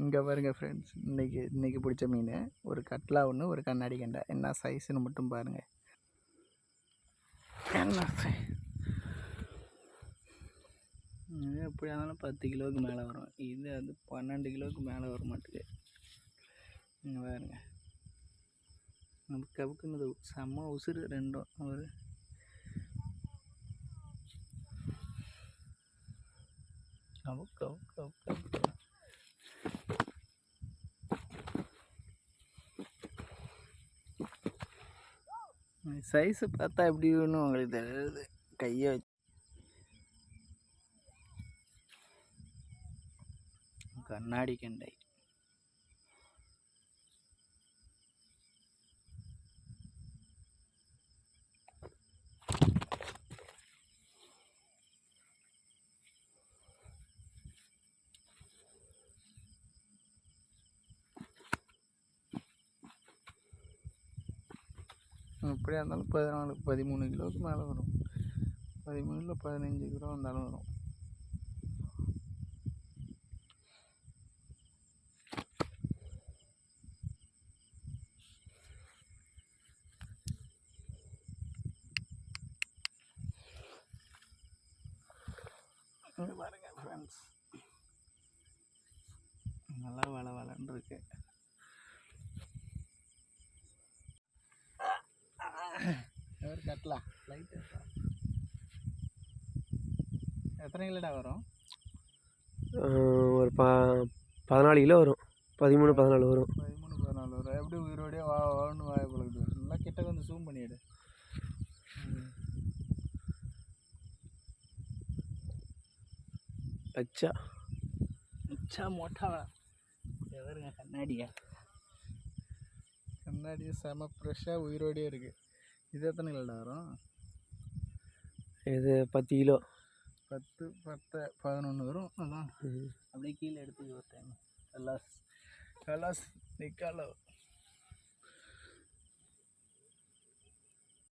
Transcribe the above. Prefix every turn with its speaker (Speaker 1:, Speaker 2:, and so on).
Speaker 1: இங்கே பாருங்கள் ஃப்ரெண்ட்ஸ், இன்றைக்கி பிடிச்ச மீன் ஒரு கட்லா ஒன்று, ஒரு கண்ணாடி கெண்டை. என்ன சைஸுன்னு மட்டும் பாருங்கள். என்ன இது எப்படியா இருந்தாலும் 10 கிலோவுக்கு மேலே வரும். இது அது 12 கிலோவுக்கு மேலே வர மாட்டேங்குது. இங்கே பாருங்க, நமக்கு கவுக்குனது செம்ம உசுறு ரெண்டும். ஒரு சைஸு பார்த்தா எப்படி வேணும் உங்களுக்கு தெரியுது. கையை வச்சு கண்ணாடி கெண்டை. எப்படியா இருந்தாலும் 13 கிலோவுக்கு மேலே வரும். 13 இல்லை 15 கிலோ வந்தாலும் வரும். பாருங்க ஃப்ரெண்ட்ஸ், நல்லா வளன்னு இருக்கு. கட்டலாம் லைட். எத்தனை கிலோடா வரும்?
Speaker 2: ஒரு 14 கிலோ வரும். 13-14 வரும்.
Speaker 1: 13-14 வரும். எப்படி உயிரோடய வான்னு வாய பழகுது. நல்லா கிட்ட வந்து ஜூம் பண்ணிவிடு. அச்சா மோட்டா எவருங்க கண்ணாடியா செம ஃப்ரெஷ்ஷாக உயிரோடையே இருக்குது. இது எத்தனை கிலோடா வரும்?
Speaker 2: இது 10 கிலோ.
Speaker 1: 10, 11 வரும். அதான் அப்படியே கீழே எடுத்து ஒரு டைம் கலாஸ் நிக்காலோ.